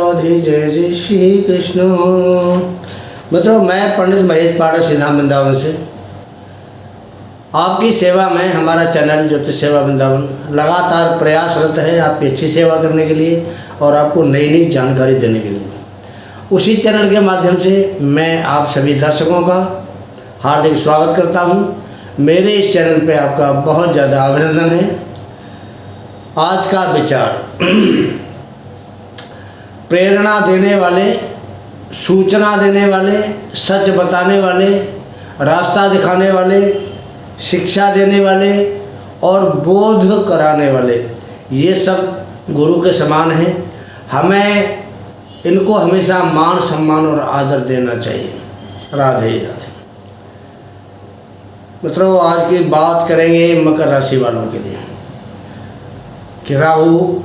राधे जय जय श्री कृष्ण। मित्रों, मैं पंडित महेश पाठक श्रीधाम वृंदावन से आपकी सेवा में हमारा चैनल ज्योतिष सेवा वृंदावन लगातार प्रयासरत है आपकी अच्छी सेवा करने के लिए और आपको नई नई जानकारी देने के लिए। उसी चैनल के माध्यम से मैं आप सभी दर्शकों का हार्दिक स्वागत करता हूं। मेरे इस चैनल पे आपका बहुत ज़्यादा अभिनंदन है। आज का विचार प्रेरणा देने वाले, सूचना देने वाले, सच बताने वाले, रास्ता दिखाने वाले, शिक्षा देने वाले और बोध कराने वाले, ये सब गुरु के समान हैं। हमें इनको हमेशा मान सम्मान और आदर देना चाहिए। राधे राधे। मित्रों, आज की बात करेंगे मकर राशि वालों के लिए कि राहु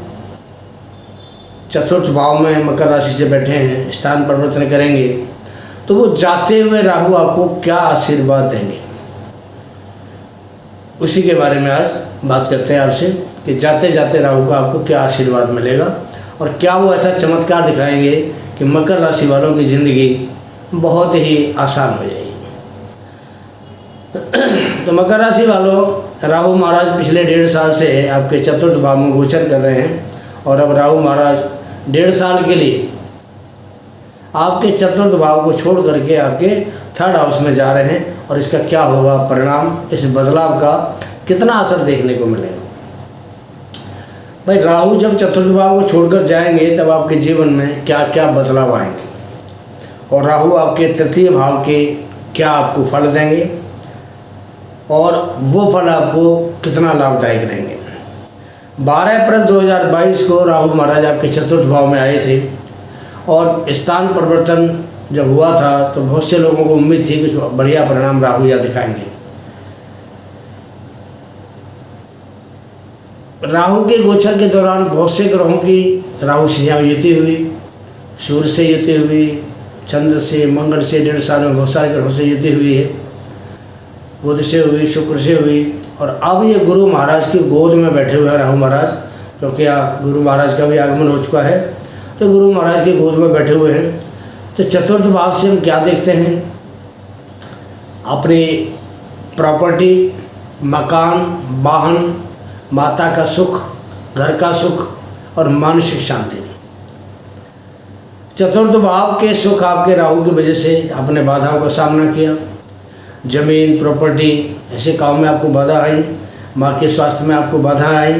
चतुर्थ भाव में मकर राशि से बैठे हैं, स्थान परिवर्तन करेंगे, तो वो जाते हुए राहु आपको क्या आशीर्वाद देंगे, उसी के बारे में आज बात करते हैं आपसे कि जाते जाते राहु का आपको क्या आशीर्वाद मिलेगा और क्या वो ऐसा चमत्कार दिखाएंगे कि मकर राशि वालों की ज़िंदगी बहुत ही आसान हो जाएगी। तो मकर राशि वालों, राहु महाराज पिछले 1.5 साल से आपके चतुर्थ भाव में गोचर कर रहे हैं और अब राहु महाराज 1.5 साल के लिए आपके चतुर्थ भाव को छोड़ करके आपके 3rd हाउस में जा रहे हैं और इसका क्या होगा परिणाम, इस बदलाव का कितना असर देखने को मिलेगा। भाई, राहु जब चतुर्थ भाव को छोड़कर जाएंगे तब आपके जीवन में क्या क्या बदलाव आएंगे और राहु आपके 3य भाव के क्या आपको फल देंगे और वो फल आपको कितना लाभदायक रहेंगे। 12 अप्रैल 2022 को राहु महाराज आपके चतुर्थ भाव में आए थे और स्थान परिवर्तन जब हुआ था तो बहुत से लोगों को उम्मीद थी कुछ बढ़िया परिणाम राहु यहाँ दिखाएंगे। राहु के गोचर के दौरान बहुत से ग्रहों की राहु से यहाँ युति हुई, सूर्य से युति हुई, चंद्र से, मंगल से 1.5 साल में बहुत सारे ग्रहों से युति हुई है, बुध से हुई, शुक्र से हुई और अब ये गुरु महाराज की गोद में बैठे हुए हैं राहु महाराज, क्योंकि गुरु महाराज का भी आगमन हो चुका है। तो गुरु महाराज की गोद में बैठे हुए हैं। तो चतुर्थ भाव से हम क्या देखते हैं, अपनी प्रॉपर्टी, मकान, वाहन, माता का सुख, घर का सुख और मानसिक शांति। चतुर्थ भाव के सुख आपके राहु की वजह से आपने बाधाओं का सामना किया। जमीन, प्रॉपर्टी, ऐसे काम में आपको बाधा आई, माँ के स्वास्थ्य में आपको बाधा आई,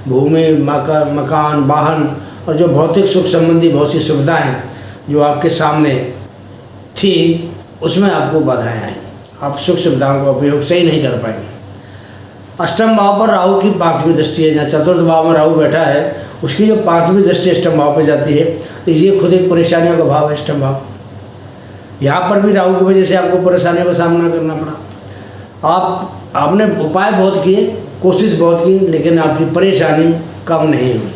भूमि, मकान, वाहन और जो भौतिक सुख संबंधी बहुत सी सुविधाएं जो आपके सामने थी उसमें आपको बाधाएं आई। आप सुख सुविधाओं का उपयोग सही नहीं कर पाएंगे। अष्टम भाव पर राहु की 5वीं दृष्टि है। जहाँ चतुर्थ भाव में राहु बैठा है उसकी जो 5वीं दृष्टि अष्टम भाव पर जाती है तो ये खुद एक परेशानियों का भाव है अष्टम भाव। यहाँ पर भी राहु की वजह से आपको परेशानियों का सामना करना पड़ा। आपने उपाय बहुत किए, कोशिश बहुत की, लेकिन आपकी परेशानी कम नहीं हुई।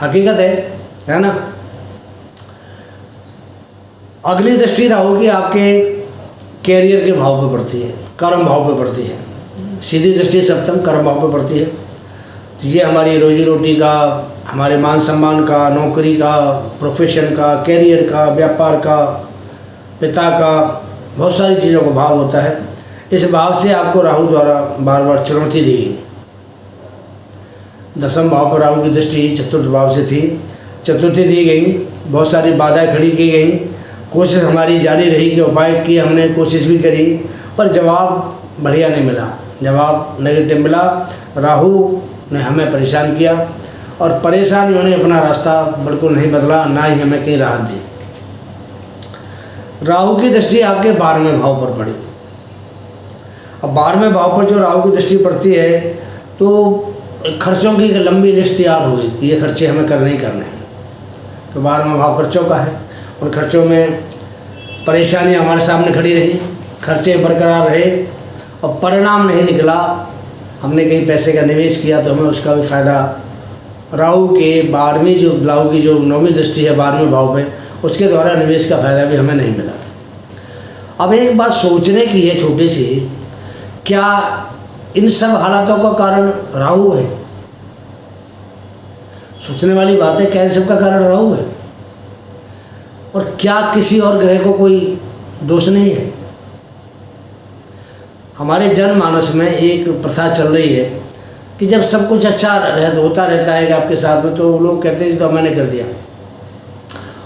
हकीकत है ना। अगली दृष्टि राहु की आपके कैरियर के भाव पर पड़ती है, कर्म भाव पर पड़ती है। सीधी दृष्टि 7म कर्म भाव पर पड़ती है। ये हमारी रोजी रोटी का, हमारे मान सम्मान का, नौकरी का, प्रोफेशन का, कैरियर का, व्यापार का, पिता का, बहुत सारी चीज़ों का भाव होता है। इस भाव से आपको राहु द्वारा बार बार चुनौती दी गई। 10म भाव पर राहु की दृष्टि चतुर्थ भाव से थी, चतुर्थी दी गई, बहुत सारी बाधाएं खड़ी की गई। कोशिश हमारी जारी रही कि उपाय की हमने कोशिश भी करी पर जवाब बढ़िया नहीं मिला, जवाब नेगेटिव मिला। राहु ने हमें परेशान किया और परेशानियों ने अपना रास्ता बिल्कुल नहीं बदला, ना ही हमें कहीं राहत दी। राहु की दृष्टि आपके 12वें भाव पर पड़ी। अब 12वें भाव पर जो राहु की दृष्टि पड़ती है तो खर्चों की लंबी लिस्ट तैयार हो गई कि ये खर्चे हमें करने ही करने हैं। तो 12वां भाव खर्चों का है और खर्चों में परेशानी हमारे सामने खड़ी रही, खर्चे बरकरार रहे और परिणाम नहीं निकला। हमने कहीं पैसे का निवेश किया तो हमें उसका भी फ़ायदा राहु के 12वीं जो राहु की जो 9वीं दृष्टि है 12वें भाव में, उसके द्वारा निवेश का फ़ायदा भी हमें नहीं मिला। अब एक बात सोचने की है छोटी सी, क्या इन सब हालातों का कारण राहु है? सोचने वाली बात है, क्या इन सब का कारण राहु है? और क्या किसी और ग्रह को कोई दोष नहीं है? हमारे जनमानस में एक प्रथा चल रही है कि जब सब कुछ अच्छा होता रहता है कि आपके साथ में, तो लोग कहते हैं तो मैंने कर दिया,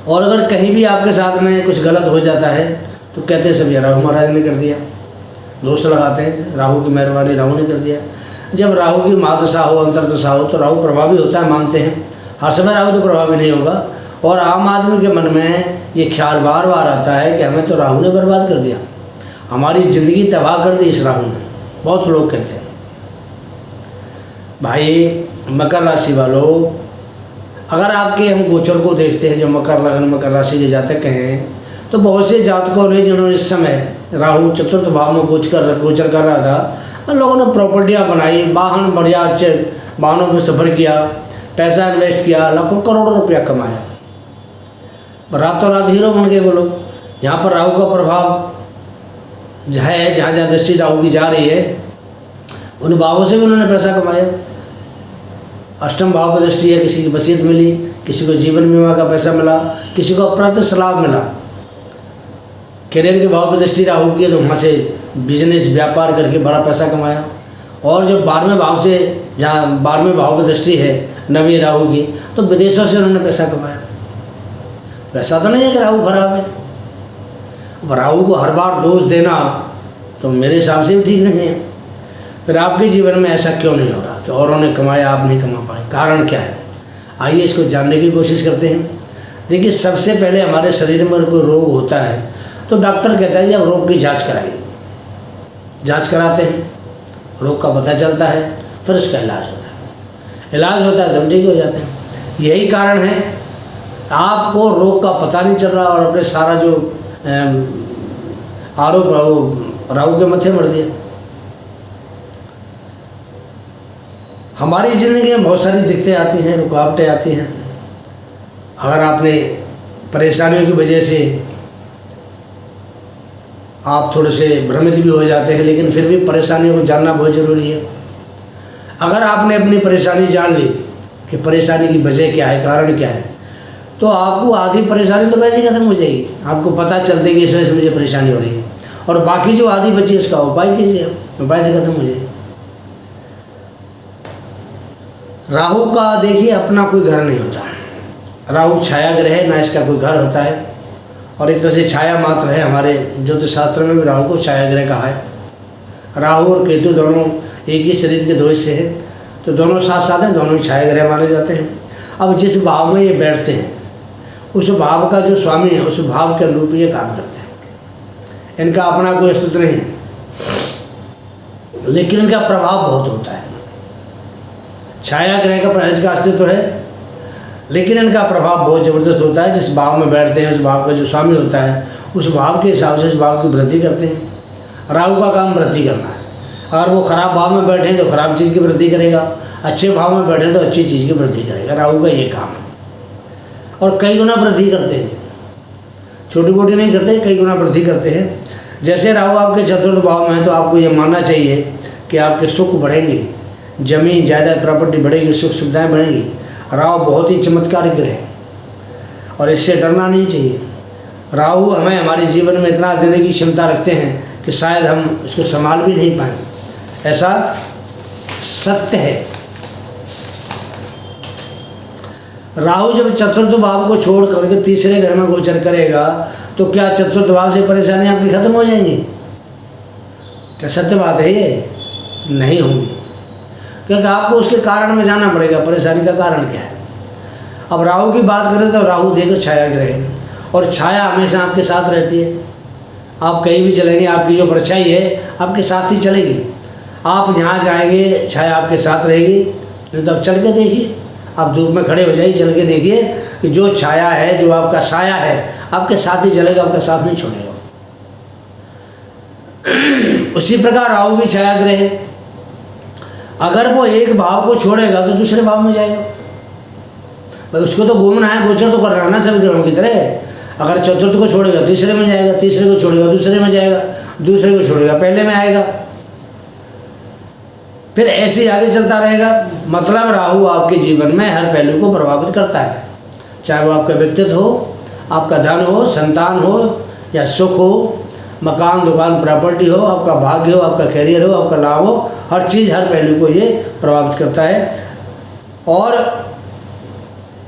और अगर कहीं भी आपके साथ में कुछ गलत हो जाता है तो कहते हैं सब ये राहु महाराज ने कर दिया, दोस्त लगाते हैं राहु की मेहरबानी, राहु ने कर दिया। जब राहु की महादशा हो, अंतर्दशा हो, तो राहु प्रभावी होता है, मानते हैं। हर समय राहु तो प्रभावी नहीं होगा, और आम आदमी के मन में ये ख्याल बार बार आता है कि हमें तो राहु ने बर्बाद कर दिया, हमारी ज़िंदगी तबाह कर दी इस राहु ने। बहुत लोग कहते हैं। भाई मकर राशि वालों, अगर आपके हम गोचर को देखते हैं, जो मकर लग्न मकर राशि के जातक हैं, तो बहुत से जातकों ने जिन्होंने इस समय राहु चतुर्थ भाव में गोचर कर रहा था, उन लोगों ने प्रॉपर्टियाँ बनाई, वाहन बढ़िया अच्छे वाहनों में सफ़र किया, पैसा इन्वेस्ट किया, लाखों करोड़ों रुपया कमाया, रातों रात हीरो बन गए वो लोग। यहाँ पर राहु का प्रभाव है, जहाँ जहाँ दृष्टि राहु की जा रही है उन भावों से भी उन्होंने पैसा कमाया। अष्टम भाव पर दृष्टि है, किसी की वसीयत मिली, किसी को जीवन बीमा का पैसा मिला, किसी को अप्रत्यक्ष लाभ मिला। करियर के भाव पर दृष्टि राहु की है, तो वहाँ से बिजनेस व्यापार करके बड़ा पैसा कमाया। और जो 12वें भाव से, जहाँ 12वें भाव पर दृष्टि है नवी राहु की, तो विदेशों से उन्होंने पैसा कमाया। ऐसा तो नहीं है कि राहु खराब है। राहु को हर बार दोष देना तो मेरे हिसाब से भी ठीक नहीं है। फिर आपके जीवन में ऐसा क्यों नहीं हो रहा कि औरों ने कमाया आप नहीं कमा पाए? कारण क्या है? आइए इसको जानने की कोशिश करते हैं। देखिए, सबसे पहले हमारे शरीर में कोई रोग होता है तो डॉक्टर कहता है कि अब रोग की जांच कराइए। जांच कराते हैं, रोग का पता चलता है, फिर उसका इलाज होता है। इलाज होता है तो हम ठीक हो जाते हैं। यही कारण है आपको रोग का पता नहीं चल रहा और अपने सारा जो आरोप राहु के मत्थे मर दिया। हमारी ज़िंदगी में बहुत सारी दिक्कतें आती हैं, रुकावटें आती हैं। अगर आपने परेशानियों की वजह से आप थोड़े से भ्रमित भी हो जाते हैं, लेकिन फिर भी परेशानियों को जानना बहुत ज़रूरी है। अगर आपने अपनी परेशानी जान ली कि परेशानी की वजह क्या है, कारण क्या है, तो आपको आधी परेशानी तो वैसे ही खत्म हो जाएगी। आपको पता चलता है कि इस वजह से मुझे परेशानी हो रही है, और बाकी जो आधी बची उसका उपाय कीजिए, उपाय से खत्म हो जाए। राहु का देखिए अपना कोई घर नहीं होता। राहु छाया ग्रह है, ना इसका कोई घर होता है, और एक तरह से छाया मात्र है। हमारे ज्योतिष शास्त्र में भी राहु को छाया ग्रह कहा है। राहु और केतु दोनों एक ही शरीर के दो हिस्से हैं, तो दोनों साथ साथ हैं, दोनों ही छाया ग्रह माने जाते हैं। अब जिस भाव में ये बैठते हैं, उस भाव का जो स्वामी है, उस भाव के अनुरूप ये काम करते हैं। इनका अपना कोई अस्तित्व नहीं है, लेकिन इनका प्रभाव बहुत होता है। छाया ग्रह का अस्तित्व है, लेकिन इनका प्रभाव बहुत ज़बरदस्त होता है। जिस भाव में बैठते हैं, उस भाव का जो स्वामी होता है, उस भाव के हिसाब से उस भाव की वृद्धि करते हैं। राहु का काम वृद्धि करना है। अगर वो खराब भाव में बैठे तो खराब चीज़ की वृद्धि करेगा, अच्छे भाव में बैठे तो अच्छी चीज़ की वृद्धि करेगा। राहु का ये काम है, और कई गुना वृद्धि करते हैं, छोटी मोटी नहीं करते, कई गुना वृद्धि करते हैं। जैसे राहु आपके चतुर्थ भाव में है, तो आपको ये मानना चाहिए कि आपके सुख बढ़ेंगे, जमीन जायदाद प्रॉपर्टी बढ़ेगी, सुख सुविधाएँ बढ़ेंगी। राहु बहुत ही चमत्कारिक ग्रह है, और इससे डरना नहीं चाहिए। राहु हमें हमारे जीवन में इतना देने की क्षमता रखते हैं कि शायद हम इसको संभाल भी नहीं पाएँ, ऐसा सत्य है। राहु जब चतुर्थ भाव को छोड़ करके तीसरे घर में गोचर करेगा, तो क्या चतुर्थ भाव से परेशानी आपकी खत्म हो जाएंगी? क्या सत्य बात है ये? नहीं होंगी, क्योंकि आपको उसके कारण में जाना पड़ेगा। परेशानी का कारण क्या है? अब राहु की बात करें तो राहु देखो छाया ग्रह है, और छाया हमेशा आपके साथ रहती है। आप कहीं भी चलेंगे, आपकी जो परछाई है आपके साथ ही चलेगी। आप जहाँ जाएंगे छाया आपके साथ रहेगी। नहीं तो आप चल के देखिए, आप धूप में खड़े हो जाइए, चल के देखिए कि जो छाया है, जो आपका साया है, आपके साथ ही चलेगा, आपका साथ नहीं छोड़ेगा। उसी प्रकार राहु भी छाया ग्रह है। अगर वो एक भाव को छोड़ेगा तो दूसरे भाव में जाएगा। भाई उसको तो घूमना है, गोचर तो करना है ना सभी ग्रहों की तरह। अगर चतुर्थ को छोड़ेगा तीसरे में जाएगा, तीसरे को छोड़ेगा दूसरे में जाएगा, दूसरे को छोड़ेगा पहले में आएगा, फिर ऐसे ही आगे चलता रहेगा। मतलब राहु आपके जीवन में हर पहलू को प्रभावित करता है, चाहे वो आपका व्यक्तित्व हो, आपका धन हो, संतान हो या सुख हो, मकान दुकान प्रॉपर्टी हो, आपका भाग्य हो, आपका करियर हो, आपका लाभ हो, हर चीज़ हर पहलू को ये प्रभावित करता है। और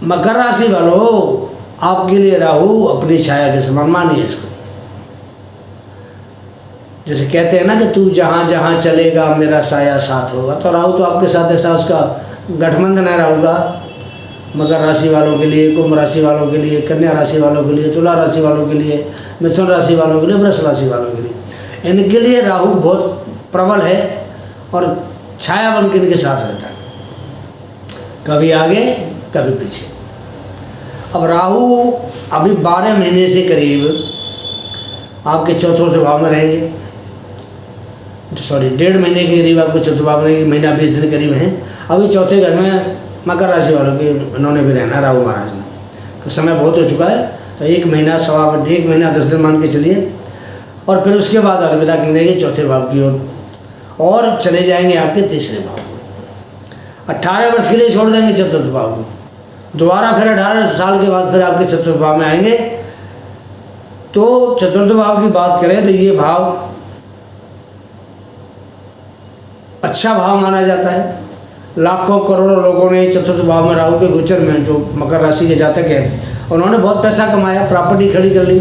मकर राशि वालों, आपके लिए राहु अपनी छाया के समान मानिए इसको। जैसे कहते हैं ना कि तू जहाँ जहाँ चलेगा मेरा साया साथ होगा, तो राहु तो आपके साथ ऐसा उसका गठबंधन है राहु का। मकर राशि वालों के लिए, कुंभ राशि वालों के लिए, कन्या राशि वालों के लिए, तुला राशि वालों के लिए, मिथुन राशि वालों के लिए, वृष राशि वालों के लिए, इनके लिए राहु बहुत प्रबल है और छाया बन के इनके साथ रहता है, कभी आगे कभी पीछे। अब राहु अभी 12 महीने से करीब आपके चौथे भाव में रहेंगे, सॉरी 1.5 महीने के करीब आपको चौथे भाव में, महीना 20 दिन करीब हैं। अभी चौथे घर में मकर राशि वालों के इन्होंने भी रहना राहु महाराज ने, तो समय बहुत हो चुका है, तो 1 महीना 1 महीना 10 दिन मान के चलिए, और फिर उसके बाद अलविदा कर देंगे चौथे भाव की ओर और चले जाएंगे आपके तीसरे भाव को। 18 वर्ष के लिए छोड़ देंगे चतुर्थ भाव को, दोबारा फिर 18 साल के बाद फिर आपके चतुर्थ भाव में आएंगे। तो चतुर्थ भाव की बात करें तो ये भाव अच्छा भाव माना जाता है। लाखों करोड़ों लोगों ने चतुर्थ भाव में राहु के गोचर में, जो मकर राशि के जातक हैं, उन्होंने बहुत पैसा कमाया, प्रॉपर्टी खड़ी कर ली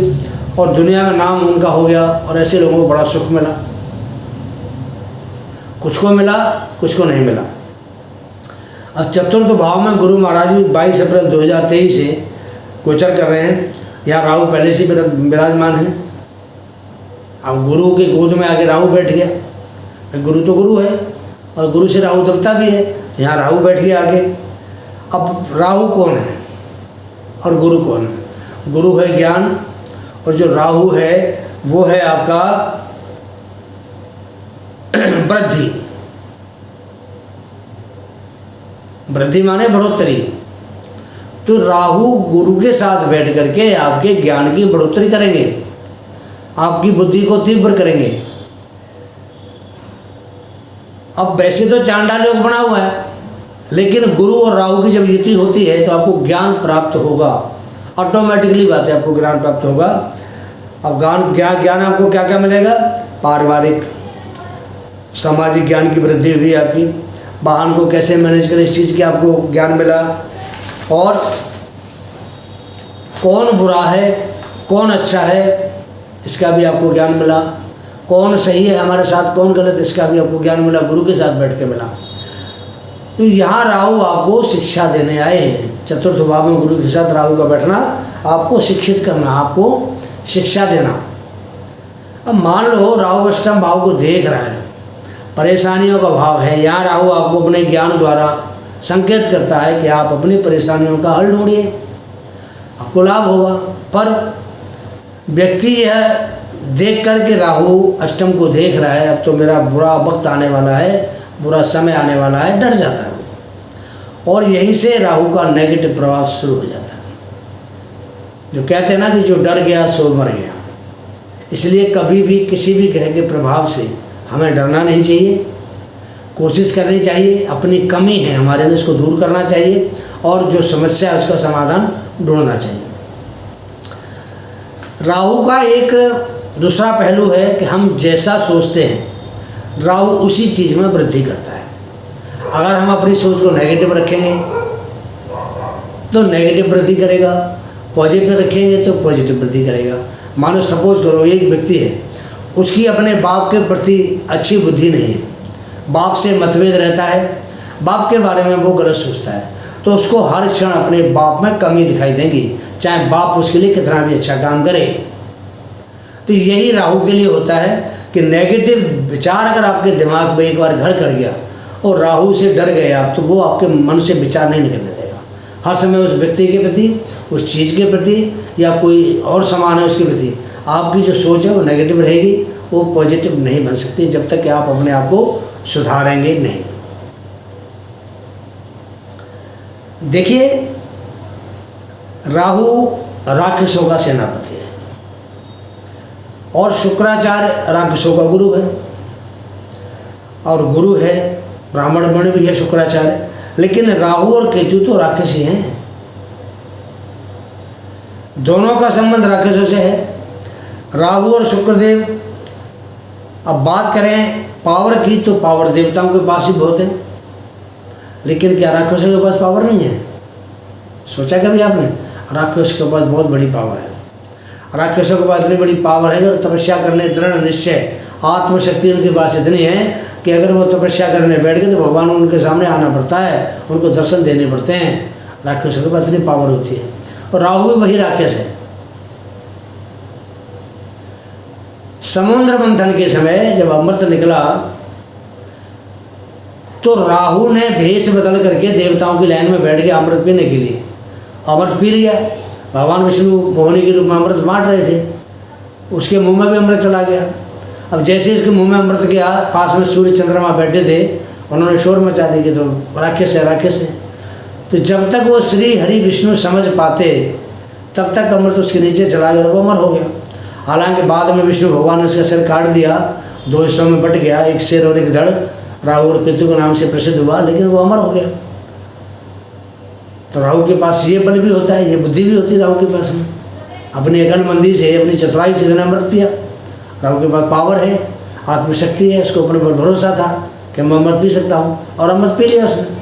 और दुनिया में नाम उनका हो गया, और ऐसे लोगों को बड़ा सुख मिला। कुछ को मिला, कुछ को नहीं मिला। अब चतुर्थ भाव में गुरु महाराज भी 22 अप्रैल 2023 से गोचर कर रहे हैं। यहाँ राहु पहले से विराजमान है। अब गुरु के गोद में आके राहु बैठ गया, गुरु तो गुरु है और गुरु से राहु दबता भी है, यहाँ राहु बैठ गया आगे। अब राहु कौन है और गुरु कौन है? गुरु है ज्ञान, और जो राहु है वो है आपका वृद्धि। वृद्धि माने बढ़ोतरी। तो राहु गुरु के साथ बैठ करके आपके ज्ञान की बढ़ोतरी करेंगे, आपकी बुद्धि को तीव्र करेंगे। अब वैसे तो चांडाल योग बना हुआ है, लेकिन गुरु और राहु की जब युति होती है तो आपको ज्ञान प्राप्त होगा, ऑटोमेटिकली बात है, आपको ज्ञान प्राप्त होगा। अब ज्ञान आपको क्या क्या मिलेगा? पारिवारिक सामाजिक ज्ञान की वृद्धि हुई, आपकी वाहन को कैसे मैनेज करें इस चीज़ की आपको ज्ञान मिला, और कौन बुरा है कौन अच्छा है इसका भी आपको ज्ञान मिला, कौन सही है हमारे साथ कौन गलत इसका भी आपको ज्ञान मिला, गुरु के साथ बैठ के मिला। तो यहाँ राहु आपको शिक्षा देने आए हैं। चतुर्थ भाव में गुरु के साथ राहु का बैठना आपको शिक्षित करना, आपको शिक्षा देना। अब मान लो राहु अष्टम भाव को देख रहा है, परेशानियों का भाव है, यहाँ राहु आपको अपने ज्ञान द्वारा संकेत करता है कि आप अपनी परेशानियों का हल ढूंढिए, आपको लाभ होगा। पर व्यक्ति यह देख करके राहु अष्टम को देख रहा है, अब तो मेरा बुरा वक्त आने वाला है, बुरा समय आने वाला है, डर जाता है और यहीं से राहु का नेगेटिव प्रभाव शुरू हो जाता है। जो कहते हैं ना कि जो डर गया सो मर गया। इसलिए कभी भी किसी भी ग्रह के प्रभाव से हमें डरना नहीं चाहिए, कोशिश करनी चाहिए, अपनी कमी है हमारे अंदर इसको दूर करना चाहिए और जो समस्या है उसका समाधान ढूंढना चाहिए। राहु का एक दूसरा पहलू है कि हम जैसा सोचते हैं राहु उसी चीज़ में वृद्धि करता है। अगर हम अपनी सोच को नेगेटिव रखेंगे तो नेगेटिव वृद्धि करेगा, पॉजिटिव रखेंगे तो पॉजिटिव वृद्धि करेगा। मानो सपोज करो एक व्यक्ति है, उसकी अपने बाप के प्रति अच्छी बुद्धि नहीं है, बाप से मतभेद रहता है, बाप के बारे में वो गलत सोचता है, तो उसको हर क्षण अपने बाप में कमी दिखाई देंगी, चाहे बाप उसके लिए कितना भी अच्छा काम करे। तो यही राहु के लिए होता है कि नेगेटिव विचार अगर आपके दिमाग में एक बार घर कर गया और राहु से डर गए आप, तो वो आपके मन से विचार नहीं निकलने देगा। हर समय उस व्यक्ति के प्रति, उस चीज़ के प्रति या कोई और सामान है उसके प्रति आपकी जो सोच है वो नेगेटिव रहेगी, वो पॉजिटिव नहीं बन सकती जब तक कि आप अपने आप को सुधारेंगे नहीं। देखिए, राहु राक्षसों का सेनापति है और शुक्राचार्य राक्षसों का गुरु है, और गुरु है ब्राह्मण वर्ण भी है शुक्राचार्य, लेकिन राहु और केतु तो राक्षसी हैं। दोनों का संबंध राक्षसों से है। राहु और शुक्रदेव, अब बात करें पावर की तो पावर देवताओं के पास ही बहुत है, लेकिन क्या राक्षसों के पास पावर नहीं है? सोचा कभी आपने? राक्षसों के पास बहुत बड़ी पावर है। राक्षसों के पास इतनी बड़ी पावर है कि तपस्या करने, दृढ़ निश्चय, आत्मशक्ति उनके पास इतनी है कि अगर वो तपस्या करने बैठ गए तो भगवान उनके सामने आना पड़ता है, उनको दर्शन देने पड़ते हैं। राक्षसों के पास इतनी पावर होती है। और राहु भी वही राक्षस है। समुद्र मंथन के समय जब अमृत निकला तो राहु ने भेष बदल करके देवताओं की लाइन में बैठ गया अमृत पीने के लिए। अमृत पी लिया। भगवान विष्णु मोहिनी के रूप में अमृत बांट रहे थे, उसके मुंह में भी अमृत चला गया। अब जैसे इसके मुंह में अमृत गया, पास में सूर्य चंद्रमा बैठे थे, उन्होंने शोर मचा दी कि तो राक्षस है, राक्षस है। तो जब तक वो श्री हरि विष्णु समझ पाते तब तक अमृत उसके नीचे चला गया और वो अमर हो गया। हालांकि बाद में विष्णु भगवान ने उसका सिर काट दिया, 2 हिस्सों में बट गया, एक सिर और एक धड़, राहु और केतु के नाम से प्रसिद्ध हुआ, लेकिन वो अमर हो गया। तो राहु के पास ये बल भी होता है, ये बुद्धि भी होती है राहु के पास में। अपनी अकलमंदी से, अपनी चतुराई से उसने अमृत पिया। राहु के पास पावर है, आत्मशक्ति है, उसको अपने पर भरोसा था कि मैं अमृत पी सकता हूँ, और अमृत पी लिया उसने।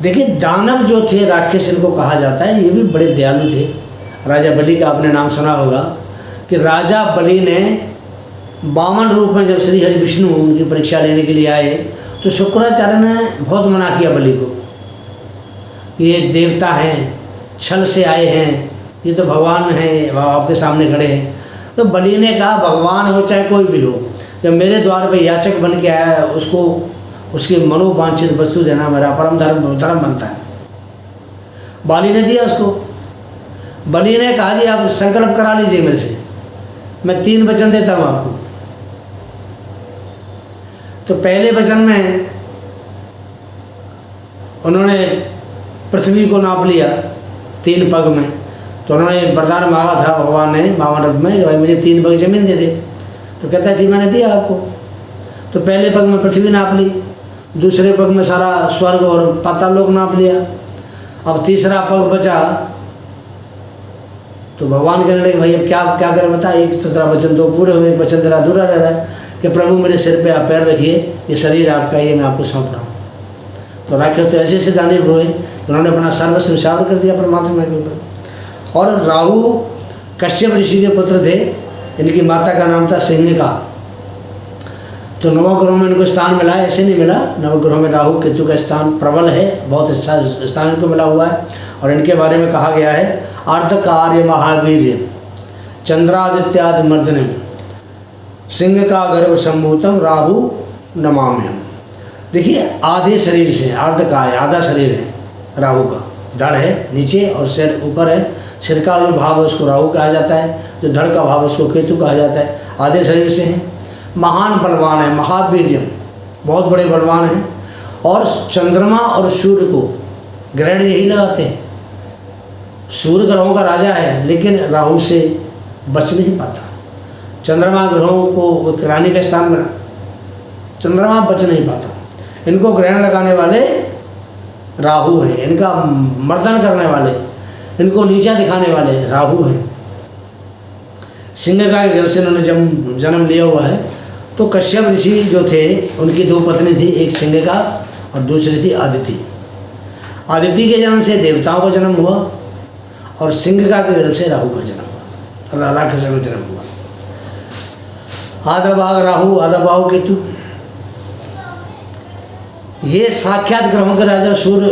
देखिए दानव जो थे, राक्षस इनको कहा जाता है, ये भी बड़े दयालु थे। राजा बलि का आपने नाम सुना होगा कि राजा बलि ने वामन रूप में जब श्री हरि विष्णु उनकी परीक्षा लेने के लिए आए तो शुक्राचार्य ने बहुत मना किया बलि को, ये देवता हैं, छल से आए हैं, ये तो भगवान हैं, आपके सामने खड़े हैं। तो बलि ने कहा भगवान हो चाहे कोई भी हो, जब मेरे द्वार पे याचक बन के आया है उसको उसकी मनोवांछित वस्तु देना मेरा परम धर्म बनता है। बाली ने दिया उसको। बलि ने कहा जी आप संकल्प करा लीजिए मेरे से, मैं 3 वचन देता हूँ आपको। तो पहले वचन में उन्होंने पृथ्वी को नाप लिया 3 पग में। तो उन्होंने वरदान मांगा था भगवान ने वामन रूप में कि भाई मुझे 3 पग जमीन दे दे। तो कहता है जी मैंने दिया आपको। तो पहले पग में पृथ्वी नाप ली, दूसरे पग में सारा स्वर्ग और पाताल लोक नाप लिया। अब तीसरा पग बचा तो भगवान कहने लगे भाई अब क्या करें बता, एक तो तेरा वचन 2 पूरे हुए, एक वचन तेरा अधूरा रह रहा है कि प्रभु मेरे सिर पे आप पैर रखिए, ये शरीर आपका, ये मैं आपको सौंप रहा हूँ। तो राक्षस तो ऐसे दानिव हुए, उन्होंने अपना सर्वस्व निछावर कर दिया परमात्मा के ऊपर। और राहु कश्यप ऋषि के पुत्र थे, इनकी माता का नाम था सिंहिका। तो नवग्रहों में इनको स्थान मिला, ऐसे नहीं मिला, नवग्रहों में राहु केतु का स्थान प्रबल है, बहुत अच्छा स्थान इनको मिला हुआ है। और इनके बारे में कहा गया है अर्धकार्य महावीर्य चंद्रादित्यादि मर्दनम सिंह का गर्भ सम्भूतम राहु नमाम्यहम्। देखिए आधे शरीर से, अर्धकाय आधा शरीर है राहु का, धड़ है नीचे और सिर ऊपर है। सिर का जो भाव है उसको राहु कहा जाता है, जो धड़ का भाव है उसको केतु कहा जाता है। आधे शरीर से हैं, महान बलवान है, महावीर्यम, बहुत बड़े बलवान हैं। और चंद्रमा और सूर्य को ग्रहण यही लगाते हैं। सूर्य ग्रहों का राजा है लेकिन राहु से बच नहीं पाता। चंद्रमा ग्रहों को रानी का स्थान बना, चंद्रमा बच नहीं पाता। इनको ग्रहण लगाने वाले राहु हैं, इनका मर्दन करने वाले, इनको नीचा दिखाने वाले राहु हैं। सिंह का घर से उन्होंने जन्म लिया हुआ है। तो कश्यप ऋषि जो थे उनकी 2 पत्नी थी, एक सिंह का और दूसरी थी आदिति। आदिति के जन्म से देवताओं का जन्म हुआ और सिंह का के गर्भ से राहु का जन्म हुआ, राक्षस का जन्म हुआ। आधा भाग राहु, आधा भाग केतु, ये साक्षात ग्रहों के राजा सूर्य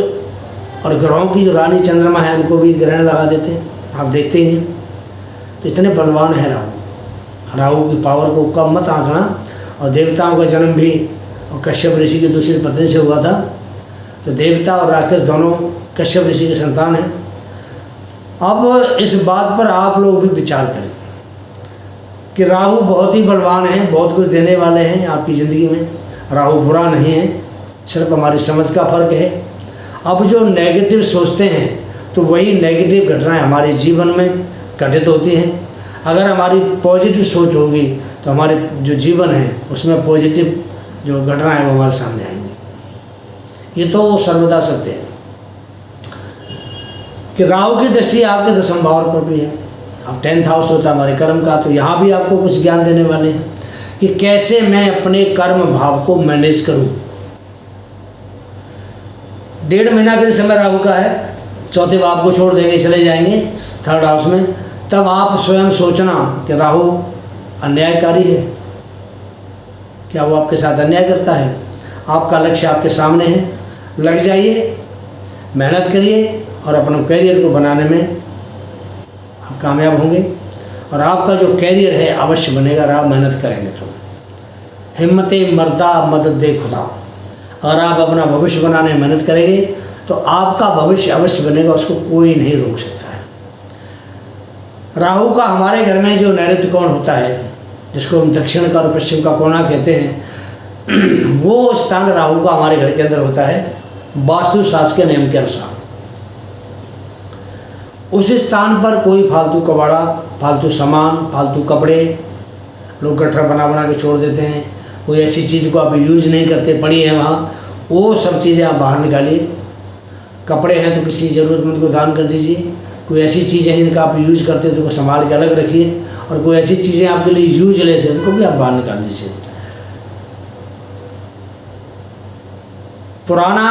और ग्रहों की जो रानी चंद्रमा है उनको भी ग्रहण लगा देते हैं, आप देखते हैं। तो इतने बलवान है राहु की पावर को कम मत आंकना। और देवताओं का जन्म भी कश्यप ऋषि की दूसरी पत्नी से हुआ था। तो देवता और राक्षस दोनों कश्यप ऋषि की संतान हैं। अब इस बात पर आप लोग भी विचार करें कि राहु बहुत ही बलवान हैं, बहुत कुछ देने वाले हैं आपकी ज़िंदगी में। राहु बुरा नहीं है, सिर्फ हमारी समझ का फर्क है। अब जो नेगेटिव सोचते हैं तो वही नेगेटिव घटनाएं हमारे जीवन में घटित होती हैं। अगर हमारी पॉजिटिव सोच होगी तो हमारे जो जीवन है उसमें पॉजिटिव जो घटनाएं हैं वो हमारे सामने आएंगी। ये तो सर्वदा सत्य है। कि राहु की दृष्टि आपके 10वें भाव पर भी है। अब 10th हाउस होता है हमारे कर्म का, तो यहाँ भी आपको कुछ ज्ञान देने वाले हैं कि कैसे मैं अपने कर्म भाव को मैनेज करूँ। 1.5 महीना के समय राहु का है, 4थे भाव को छोड़ देंगे, चले जाएंगे 3rd हाउस में। तब आप स्वयं सोचना कि राहु अन्यायकारी है, क्या वो आपके साथ अन्याय करता है। आपका लक्ष्य आपके सामने है, लग जाइए, मेहनत करिए और अपने करियर को बनाने में आप कामयाब होंगे। और आपका जो करियर है अवश्य बनेगा, आप मेहनत करेंगे तो। हिम्मते मर्दा मदद दे खुदा। अगर आप अपना भविष्य बनाने में मेहनत करेंगे तो आपका भविष्य अवश्य बनेगा, उसको कोई नहीं रोक सकता है। राहु का हमारे घर में जो नैऋत्य कोण होता है, जिसको हम दक्षिण का और पश्चिम का कोना कहते हैं, वो स्थान राहु का हमारे घर के अंदर होता है वास्तु शास्त्र के नियम के अनुसार। उस स्थान पर कोई फालतू कबाड़ा, फालतू सामान, फालतू कपड़े लोग गट्ठर बना बना के छोड़ देते हैं। कोई ऐसी चीज़ को आप यूज नहीं करते पड़ी है वहाँ, वो सब चीज़ें आप बाहर निकालिए। कपड़े हैं तो किसी ज़रूरतमंद को दान कर दीजिए। कोई ऐसी चीज़ें हैं जिनका आप यूज करते हैं तो उनको संभाल के अलग रखिए। और कोई ऐसी चीज़ें आपके लिए यूजलेस है उनको भी आप बाहर निकाल दीजिए। पुराना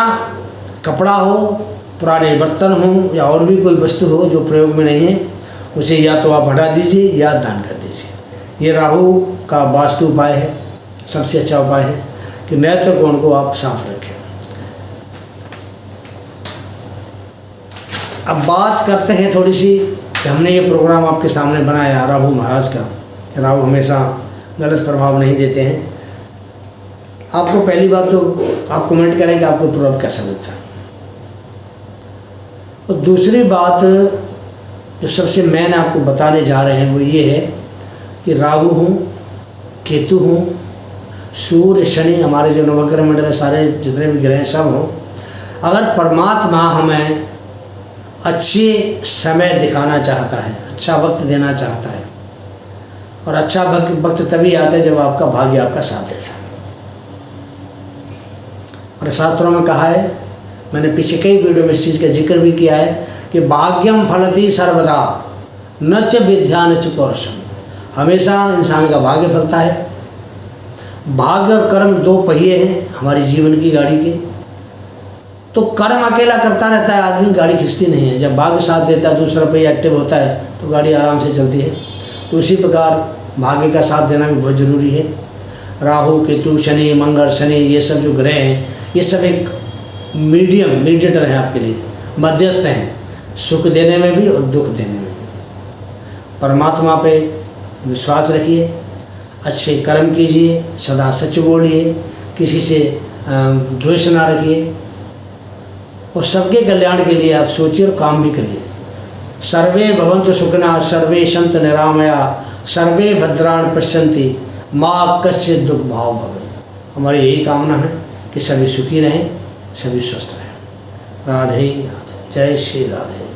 कपड़ा हो, पुराने बर्तन हो या और भी कोई वस्तु हो जो प्रयोग में नहीं है, उसे या तो आप हटा दीजिए या दान कर दीजिए। ये राहु का वास्तु उपाय है, सबसे अच्छा उपाय है कि नैऋत्य कोण को आप साफ रखें। अब बात करते हैं थोड़ी सी कि हमने ये प्रोग्राम आपके सामने बनाया राहु महाराज का। राहु हमेशा गलत प्रभाव नहीं देते हैं। आपको पहली बात तो आप कमेंट करें कि आपको प्रोग्राम कैसा लगता है। और दूसरी बात जो सबसे मेन आपको बताने जा रहे हैं वो ये है कि राहु हूँ, केतु हूँ, सूर्य, शनि, हमारे जो नवग्रह मंडल है सारे जितने भी ग्रह सब हों, अगर परमात्मा हमें अच्छे समय दिखाना चाहता है, अच्छा वक्त देना चाहता है, और अच्छा वक्त तभी आता है जब आपका भाग्य आपका साथ देता है। और शास्त्रों में कहा है, मैंने पीछे कई वीडियो में इस चीज़ का जिक्र भी किया है कि भाग्यम फलति सर्वदा न च विद्या न च पौरुषम। हमेशा इंसान का भाग्य फलता है। भाग्य और कर्म 2 पहिए हैं हमारी जीवन की गाड़ी के। तो कर्म अकेला करता रहता है आदमी, गाड़ी खिंचती नहीं है। जब भाग्य साथ देता है, दूसरा पहिया एक्टिव होता है तो गाड़ी आराम से चलती है। तो उसी प्रकार भाग्य का साथ देना भी बहुत ज़रूरी है। राहु, केतु, शनि, मंगल, शनि, ये सब जो ग्रह हैं ये सब एक मीडिएटर हैं आपके लिए, मध्यस्थ हैं, सुख देने में भी और दुख देने में भी। परमात्मा पे विश्वास रखिए, अच्छे कर्म कीजिए, सदा सच बोलिए, किसी से द्वेष ना रखिए, और सबके कल्याण के लिए आप सोचिए और काम भी करिए। सर्वे भवन्तु सुखिनः, सर्वे सन्तु निरामया, सर्वे भद्राणि पश्यन्ति, माँ कश्चित् दुःख भाग् भवेत्। हमारी यही कामना है कि सभी सुखी रहें, सभी स्वस्थ रहें। राधे राधे, जय श्री राधे।